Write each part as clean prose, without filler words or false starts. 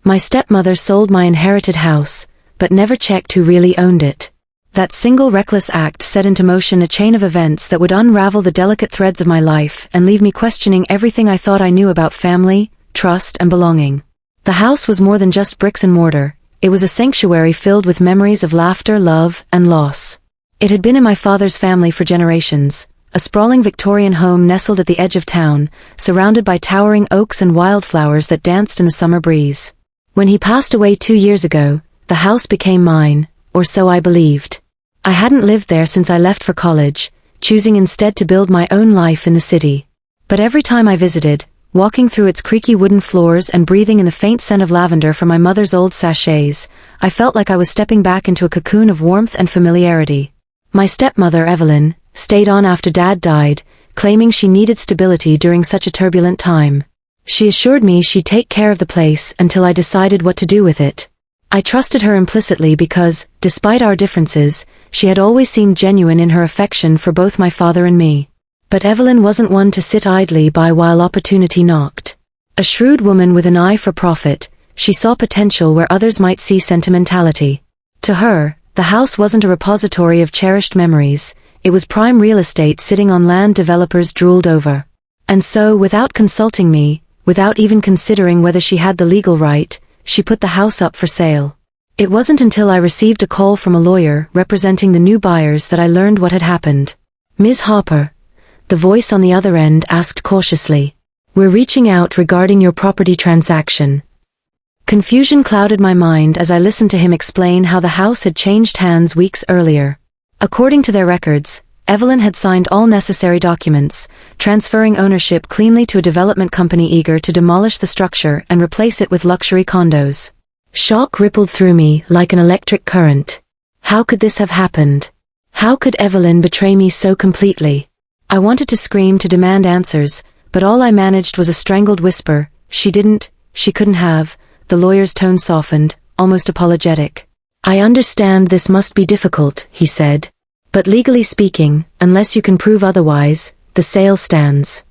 My stepmother sold my inherited house, but never checked who really owned it. That single reckless act set into motion a chain of events that would unravel the delicate threads of my life and leave me questioning everything I thought I knew about family, trust, and belonging. The house was more than just bricks and mortar. It was a sanctuary filled with memories of laughter, love, and loss. It had been in my father's family for generations, a sprawling Victorian home nestled at the edge of town, surrounded by towering oaks and wildflowers that danced in the summer breeze. When he passed away 2 years ago, the house became mine, or so I believed. I hadn't lived there since I left for college, choosing instead to build my own life in the city. But every time I visited, walking through its creaky wooden floors and breathing in the faint scent of lavender from my mother's old sachets, I felt like I was stepping back into a cocoon of warmth and familiarity. My stepmother, Evelyn, stayed on after Dad died, claiming she needed stability during such a turbulent time. She assured me she'd take care of the place until I decided what to do with it. I trusted her implicitly because, despite our differences, she had always seemed genuine in her affection for both my father and me. But Evelyn wasn't one to sit idly by while opportunity knocked. A shrewd woman with an eye for profit, she saw potential where others might see sentimentality. To her, the house wasn't a repository of cherished memories, it was prime real estate sitting on land developers drooled over. And so, without consulting me, without even considering whether she had the legal right, she put the house up for sale. It wasn't until I received a call from a lawyer representing the new buyers that I learned what had happened. "Ms. Harper," the voice on the other end asked cautiously, "we're reaching out regarding your property transaction." Confusion clouded my mind as I listened to him explain how the house had changed hands weeks earlier. According to their records, Evelyn had signed all necessary documents, transferring ownership cleanly to a development company eager to demolish the structure and replace it with luxury condos. Shock rippled through me like an electric current. How could this have happened? How could Evelyn betray me so completely? I wanted to scream to demand answers, but all I managed was a strangled whisper. She couldn't have. The lawyer's tone softened, almost apologetic. "I understand this must be difficult," he said. "But legally speaking, unless you can prove otherwise, the sale stands."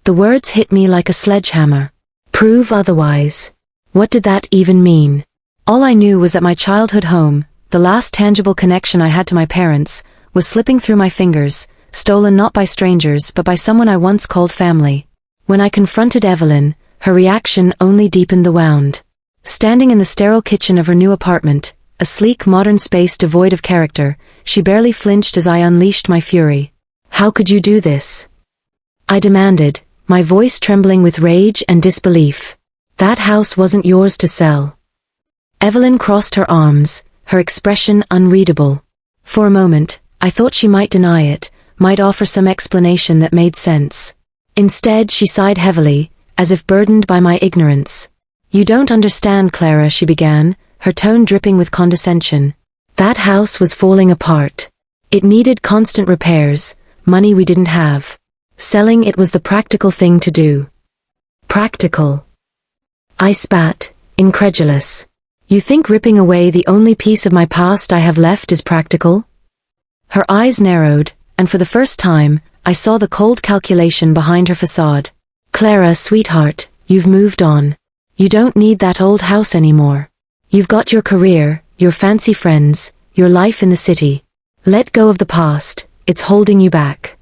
The words hit me like a sledgehammer. Prove otherwise. What did that even mean? All I knew was that my childhood home, the last tangible connection I had to my parents, was slipping through my fingers, stolen not by strangers but by someone I once called family. When I confronted Evelyn, her reaction only deepened the wound. Standing in the sterile kitchen of her new apartment, a sleek modern space devoid of character, she barely flinched as I unleashed my fury. "How could you do this?" I demanded, my voice trembling with rage and disbelief. "That house wasn't yours to sell." Evelyn crossed her arms, her expression unreadable. For a moment, I thought she might deny it, might offer some explanation that made sense. Instead, she sighed heavily, as if burdened by my ignorance. "You don't understand, Clara," she began, her tone dripping with condescension. "That house was falling apart. It needed constant repairs, money we didn't have. Selling it was the practical thing to do." "Practical?" I spat, incredulous. "You think ripping away the only piece of my past I have left is practical?" Her eyes narrowed, and for the first time, I saw the cold calculation behind her facade. "Clara, sweetheart, you've moved on. You don't need that old house anymore. You've got your career, your fancy friends, your life in the city. Let go of the past, it's holding you back."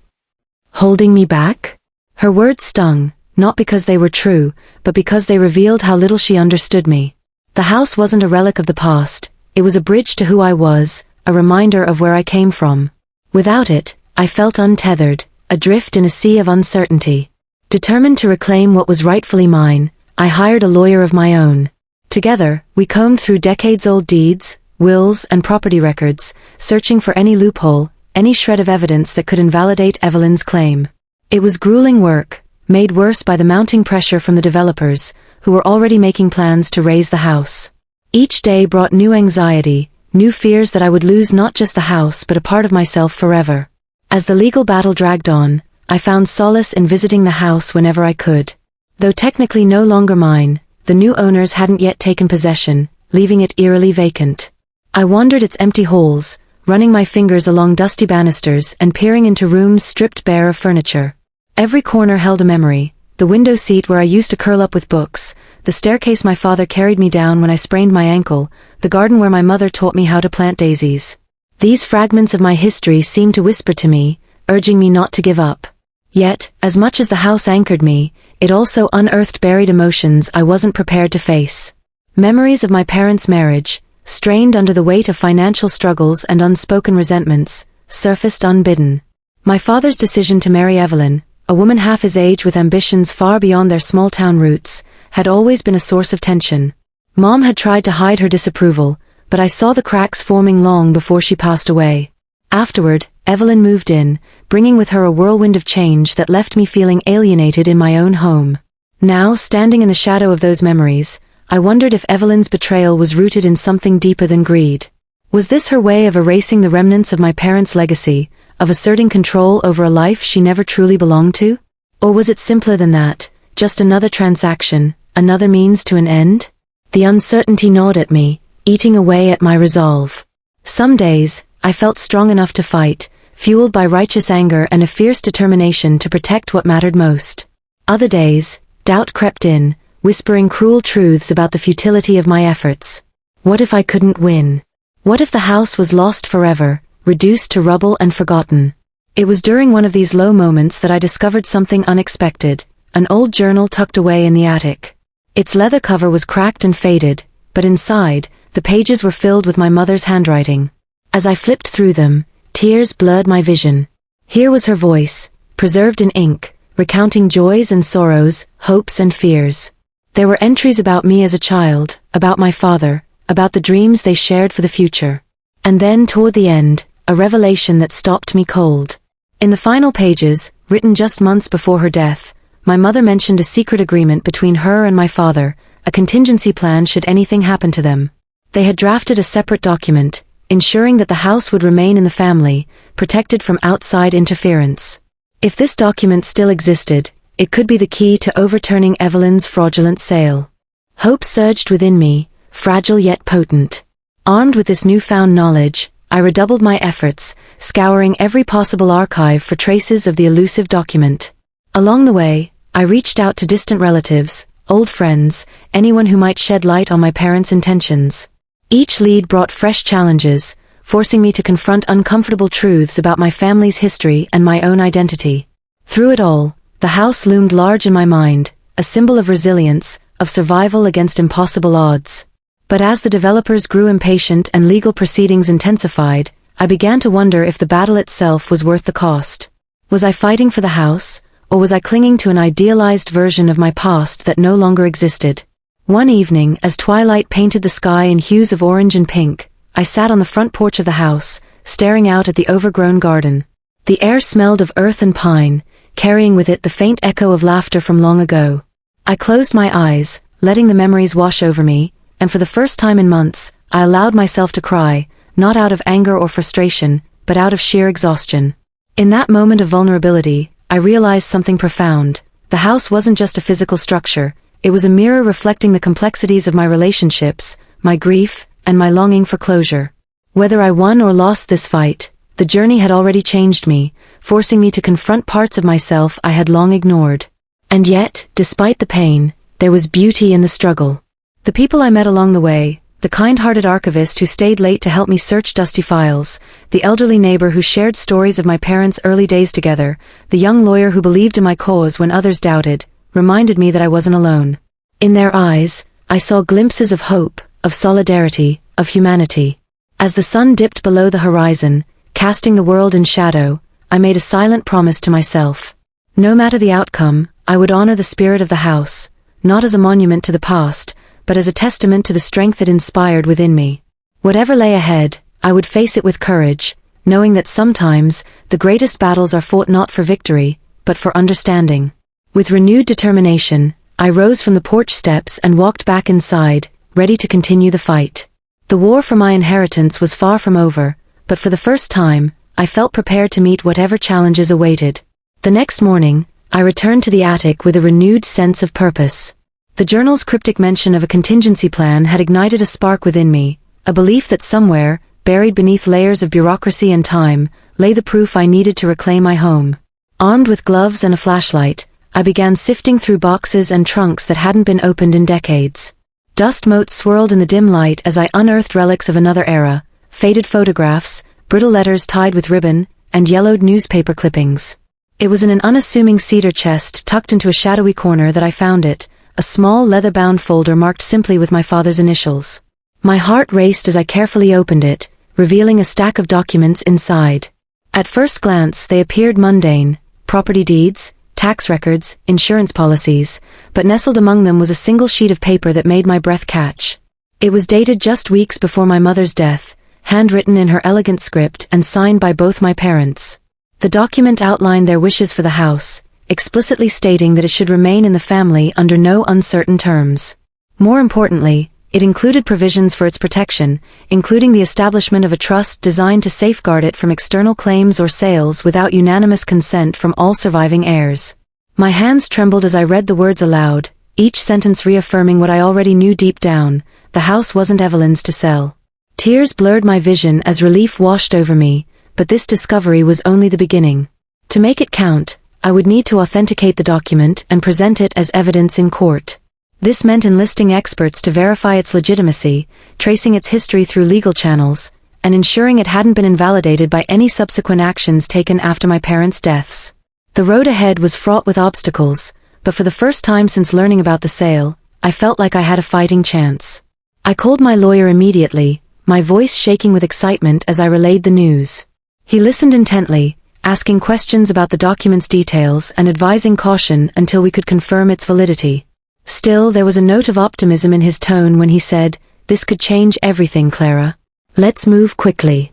"Holding me back?" Her words stung, not because they were true, but because they revealed how little she understood me. The house wasn't a relic of the past, it was a bridge to who I was, a reminder of where I came from. Without it, I felt untethered, adrift in a sea of uncertainty. Determined to reclaim what was rightfully mine, I hired a lawyer of my own. Together, we combed through decades-old deeds, wills, and property records, searching for any loophole, any shred of evidence that could invalidate Evelyn's claim. It was grueling work, made worse by the mounting pressure from the developers, who were already making plans to raze the house. Each day brought new anxiety, new fears that I would lose not just the house but a part of myself forever. As the legal battle dragged on, I found solace in visiting the house whenever I could. Though technically no longer mine, the new owners hadn't yet taken possession, leaving it eerily vacant. I wandered its empty halls, running my fingers along dusty banisters and peering into rooms stripped bare of furniture. Every corner held a memory, the window seat where I used to curl up with books, the staircase my father carried me down when I sprained my ankle, the garden where my mother taught me how to plant daisies. These fragments of my history seemed to whisper to me, urging me not to give up. Yet, as much as the house anchored me, it also unearthed buried emotions I wasn't prepared to face. Memories of my parents' marriage, strained under the weight of financial struggles and unspoken resentments, surfaced unbidden. My father's decision to marry Evelyn, a woman half his age with ambitions far beyond their small-town roots, had always been a source of tension. Mom had tried to hide her disapproval, but I saw the cracks forming long before she passed away. Afterward, Evelyn moved in, bringing with her a whirlwind of change that left me feeling alienated in my own home. Now, standing in the shadow of those memories, I wondered if Evelyn's betrayal was rooted in something deeper than greed. Was this her way of erasing the remnants of my parents' legacy, of asserting control over a life she never truly belonged to? Or was it simpler than that, just another transaction, another means to an end? The uncertainty gnawed at me, eating away at my resolve. Some days, I felt strong enough to fight, fueled by righteous anger and a fierce determination to protect what mattered most. Other days, doubt crept in, whispering cruel truths about the futility of my efforts. What if I couldn't win? What if the house was lost forever, reduced to rubble and forgotten? It was during one of these low moments that I discovered something unexpected, an old journal tucked away in the attic. Its leather cover was cracked and faded, but inside, the pages were filled with my mother's handwriting. As I flipped through them, tears blurred my vision. Here was her voice, preserved in ink, recounting joys and sorrows, hopes and fears. There were entries about me as a child, about my father, about the dreams they shared for the future. And then, toward the end, a revelation that stopped me cold. In the final pages, written just months before her death, my mother mentioned a secret agreement between her and my father, a contingency plan should anything happen to them. They had drafted a separate document, ensuring that the house would remain in the family, protected from outside interference. If this document still existed, it could be the key to overturning Evelyn's fraudulent sale. Hope surged within me, fragile yet potent. Armed with this newfound knowledge, I redoubled my efforts, scouring every possible archive for traces of the elusive document. Along the way, I reached out to distant relatives, old friends, anyone who might shed light on my parents' intentions. Each lead brought fresh challenges, forcing me to confront uncomfortable truths about my family's history and my own identity. Through it all, the house loomed large in my mind, a symbol of resilience, of survival against impossible odds. But as the developers grew impatient and legal proceedings intensified, I began to wonder if the battle itself was worth the cost. Was I fighting for the house, or was I clinging to an idealized version of my past that no longer existed? One evening, as twilight painted the sky in hues of orange and pink, I sat on the front porch of the house, staring out at the overgrown garden. The air smelled of earth and pine, carrying with it the faint echo of laughter from long ago. I closed my eyes, letting the memories wash over me, and for the first time in months, I allowed myself to cry, not out of anger or frustration, but out of sheer exhaustion. In that moment of vulnerability, I realized something profound. The house wasn't just a physical structure, it was a mirror reflecting the complexities of my relationships, my grief, and my longing for closure. Whether I won or lost this fight, the journey had already changed me, forcing me to confront parts of myself I had long ignored. And yet, despite the pain, there was beauty in the struggle. The people I met along the way, the kind-hearted archivist who stayed late to help me search dusty files, the elderly neighbor who shared stories of my parents' early days together, the young lawyer who believed in my cause when others doubted, reminded me that I wasn't alone. In their eyes, I saw glimpses of hope, of solidarity, of humanity. As the sun dipped below the horizon, casting the world in shadow, I made a silent promise to myself. No matter the outcome, I would honor the spirit of the house, not as a monument to the past, but as a testament to the strength it inspired within me. Whatever lay ahead, I would face it with courage, knowing that sometimes, the greatest battles are fought not for victory, but for understanding. With renewed determination, I rose from the porch steps and walked back inside, ready to continue the fight. The war for my inheritance was far from over, but for the first time, I felt prepared to meet whatever challenges awaited. The next morning, I returned to the attic with a renewed sense of purpose. The journal's cryptic mention of a contingency plan had ignited a spark within me, a belief that somewhere, buried beneath layers of bureaucracy and time, lay the proof I needed to reclaim my home. Armed with gloves and a flashlight, I began sifting through boxes and trunks that hadn't been opened in decades. Dust motes swirled in the dim light as I unearthed relics of another era, faded photographs, brittle letters tied with ribbon, and yellowed newspaper clippings. It was in an unassuming cedar chest tucked into a shadowy corner that I found it, a small leather-bound folder marked simply with my father's initials. My heart raced as I carefully opened it, revealing a stack of documents inside. At first glance, they appeared mundane: property deeds, tax records, insurance policies, but nestled among them was a single sheet of paper that made my breath catch. It was dated just weeks before my mother's death, handwritten in her elegant script and signed by both my parents. The document outlined their wishes for the house, explicitly stating that it should remain in the family under no uncertain terms. More importantly, it included provisions for its protection, including the establishment of a trust designed to safeguard it from external claims or sales without unanimous consent from all surviving heirs. My hands trembled as I read the words aloud, each sentence reaffirming what I already knew deep down: the house wasn't Evelyn's to sell. Tears blurred my vision as relief washed over me, but this discovery was only the beginning. To make it count, I would need to authenticate the document and present it as evidence in court. This meant enlisting experts to verify its legitimacy, tracing its history through legal channels, and ensuring it hadn't been invalidated by any subsequent actions taken after my parents' deaths. The road ahead was fraught with obstacles, but for the first time since learning about the sale, I felt like I had a fighting chance. I called my lawyer immediately, my voice shaking with excitement as I relayed the news. He listened intently, asking questions about the document's details and advising caution until we could confirm its validity. Still, there was a note of optimism in his tone when he said, "This could change everything, Clara. Let's move quickly."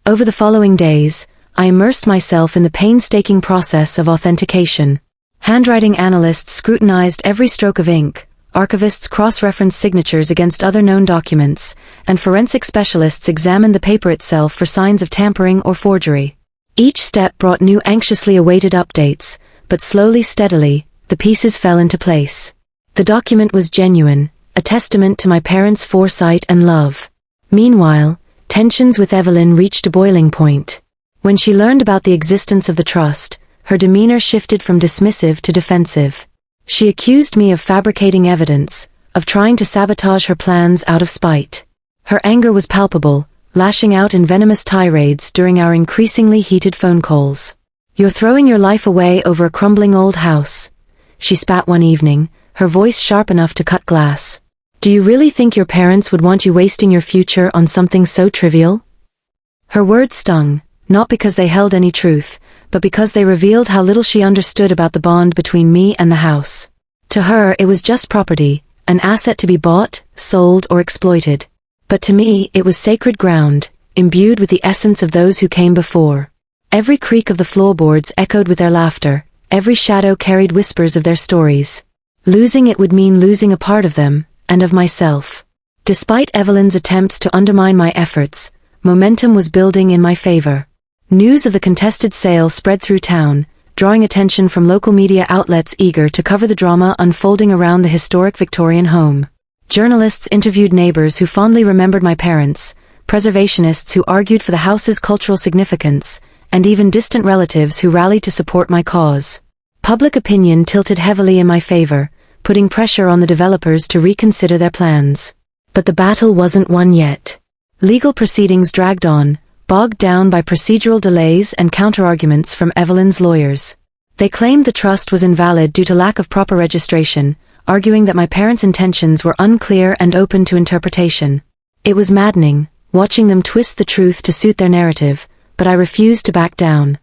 Over the following days, I immersed myself in the painstaking process of authentication. Handwriting analysts scrutinized every stroke of ink, archivists cross-referenced signatures against other known documents, and forensic specialists examined the paper itself for signs of tampering or forgery. Each step brought new anxiously awaited updates, but slowly, steadily, the pieces fell into place. The document was genuine, a testament to my parents' foresight and love. Meanwhile, tensions with Evelyn reached a boiling point. When she learned about the existence of the trust, her demeanor shifted from dismissive to defensive. She accused me of fabricating evidence, of trying to sabotage her plans out of spite. Her anger was palpable, lashing out in venomous tirades during our increasingly heated phone calls. "You're throwing your life away over a crumbling old house," she spat one evening, her voice sharp enough to cut glass. "Do you really think your parents would want you wasting your future on something so trivial?" Her words stung, not because they held any truth, but because they revealed how little she understood about the bond between me and the house. To her, it was just property, an asset to be bought, sold, or exploited. But to me, it was sacred ground, imbued with the essence of those who came before. Every creak of the floorboards echoed with their laughter, every shadow carried whispers of their stories. Losing it would mean losing a part of them, and of myself. Despite Evelyn's attempts to undermine my efforts, momentum was building in my favor. News of the contested sale spread through town, drawing attention from local media outlets eager to cover the drama unfolding around the historic Victorian home. Journalists interviewed neighbors who fondly remembered my parents, preservationists who argued for the house's cultural significance, and even distant relatives who rallied to support my cause. Public opinion tilted heavily in my favor, putting pressure on the developers to reconsider their plans. But the battle wasn't won yet. Legal proceedings dragged on, bogged down by procedural delays and counterarguments from Evelyn's lawyers. They claimed the trust was invalid due to lack of proper registration, arguing that my parents' intentions were unclear and open to interpretation. It was maddening, watching them twist the truth to suit their narrative, but I refused to back down.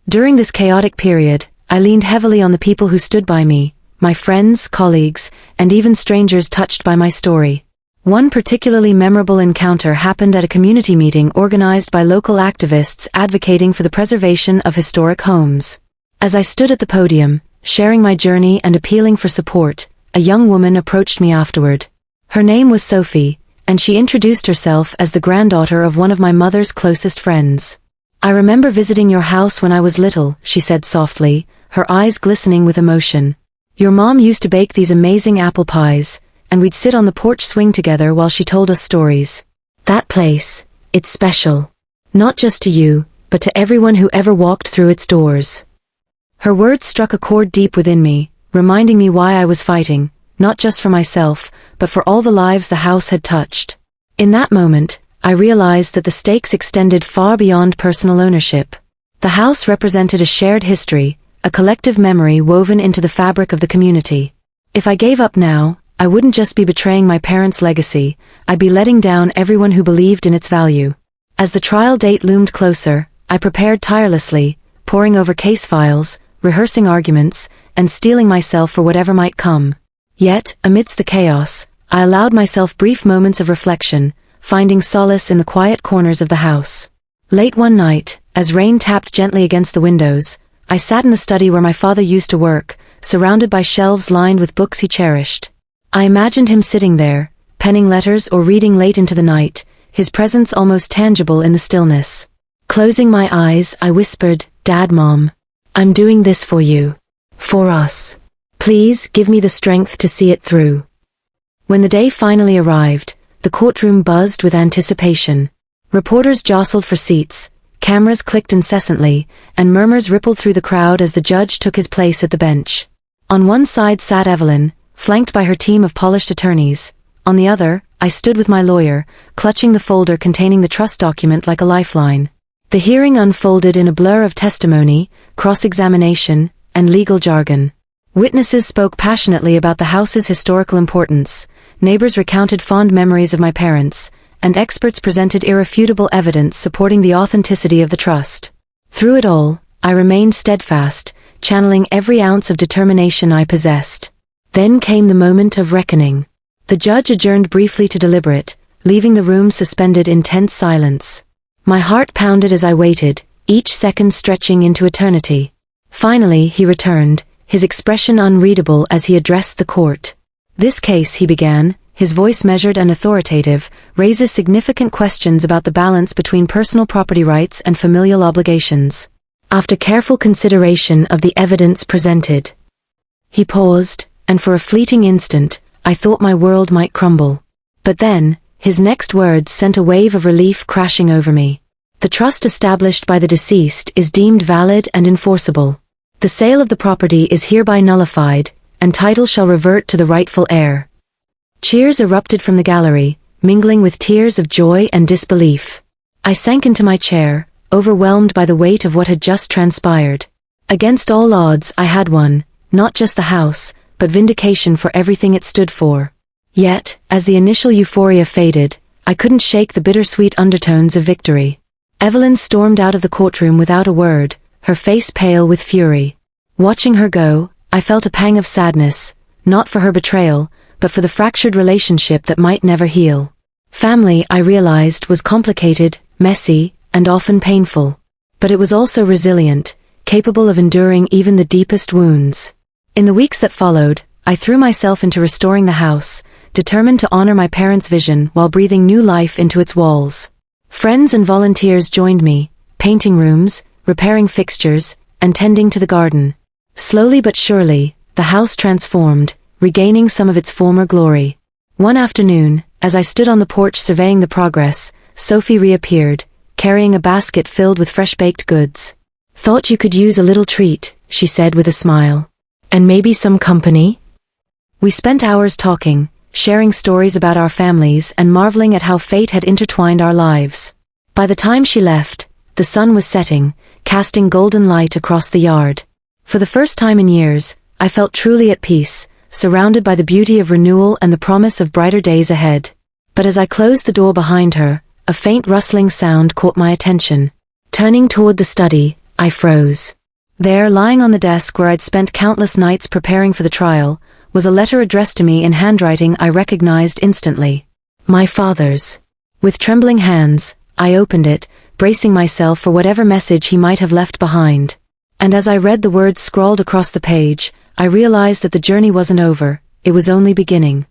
During this chaotic period, I leaned heavily on the people who stood by me, my friends, colleagues, and even strangers touched by my story. One particularly memorable encounter happened at a community meeting organized by local activists advocating for the preservation of historic homes. As I stood at the podium, sharing my journey and appealing for support, a young woman approached me afterward. Her name was Sophie, and she introduced herself as the granddaughter of one of my mother's closest friends. "I remember visiting your house when I was little," she said softly, her eyes glistening with emotion. "Your mom used to bake these amazing apple pies, and we'd sit on the porch swing together while she told us stories. That place, it's special. Not just to you, but to everyone who ever walked through its doors." Her words struck a chord deep within me, reminding me why I was fighting, not just for myself, but for all the lives the house had touched. In that moment, I realized that the stakes extended far beyond personal ownership. The house represented a shared history, a collective memory woven into the fabric of the community. If I gave up now, I wouldn't just be betraying my parents' legacy, I'd be letting down everyone who believed in its value. As the trial date loomed closer, I prepared tirelessly, poring over case files, rehearsing arguments, and steeling myself for whatever might come. Yet, amidst the chaos, I allowed myself brief moments of reflection, finding solace in the quiet corners of the house. Late one night, as rain tapped gently against the windows, I sat in the study where my father used to work, surrounded by shelves lined with books he cherished. I imagined him sitting there, penning letters or reading late into the night, his presence almost tangible in the stillness. Closing my eyes, I whispered, "Dad, Mom, I'm doing this for you. For us. Please give me the strength to see it through." When the day finally arrived, the courtroom buzzed with anticipation. Reporters jostled for seats, cameras clicked incessantly, and murmurs rippled through the crowd as the judge took his place at the bench. On one side sat Evelyn, flanked by her team of polished attorneys. On the other, I stood with my lawyer, clutching the folder containing the trust document like a lifeline. The hearing unfolded in a blur of testimony, cross-examination, and legal jargon. Witnesses spoke passionately about the house's historical importance, neighbors recounted fond memories of my parents, and experts presented irrefutable evidence supporting the authenticity of the trust. Through it all, I remained steadfast, channeling every ounce of determination I possessed. Then came the moment of reckoning. The judge adjourned briefly to deliberate, leaving the room suspended in tense silence. My heart pounded as I waited, each second stretching into eternity. Finally, he returned, his expression unreadable as he addressed the court. "This case," he began, his voice measured and authoritative, "raises significant questions about the balance between personal property rights and familial obligations. After careful consideration of the evidence presented." He paused, and for a fleeting instant, I thought my world might crumble. But then, his next words sent a wave of relief crashing over me. "The trust established by the deceased is deemed valid and enforceable. The sale of the property is hereby nullified, and title shall revert to the rightful heir." Cheers erupted from the gallery, mingling with tears of joy and disbelief. I sank into my chair, overwhelmed by the weight of what had just transpired. Against all odds, I had won, not just the house, but vindication for everything it stood for. Yet, as the initial euphoria faded, I couldn't shake the bittersweet undertones of victory. Evelyn stormed out of the courtroom without a word, her face pale with fury. Watching her go, I felt a pang of sadness, not for her betrayal, but for the fractured relationship that might never heal. Family, I realized, was complicated, messy, and often painful. But it was also resilient, capable of enduring even the deepest wounds. In the weeks that followed, I threw myself into restoring the house, determined to honor my parents' vision while breathing new life into its walls. Friends and volunteers joined me, painting rooms, repairing fixtures, and tending to the garden. Slowly but surely, the house transformed, regaining some of its former glory. One afternoon, as I stood on the porch surveying the progress, Sophie reappeared, carrying a basket filled with fresh-baked goods. "Thought you could use a little treat," she said with a smile. "And maybe some company?" We spent hours talking, sharing stories about our families and marveling at how fate had intertwined our lives. By the time she left, the sun was setting, casting golden light across the yard. For the first time in years, I felt truly at peace, surrounded by the beauty of renewal and the promise of brighter days ahead. But as I closed the door behind her, a faint rustling sound caught my attention. Turning toward the study, I froze. There, lying on the desk where I'd spent countless nights preparing for the trial, was a letter addressed to me in handwriting I recognized instantly. My father's. With trembling hands, I opened it, bracing myself for whatever message he might have left behind. And as I read the words scrawled across the page, I realized that the journey wasn't over, it was only beginning.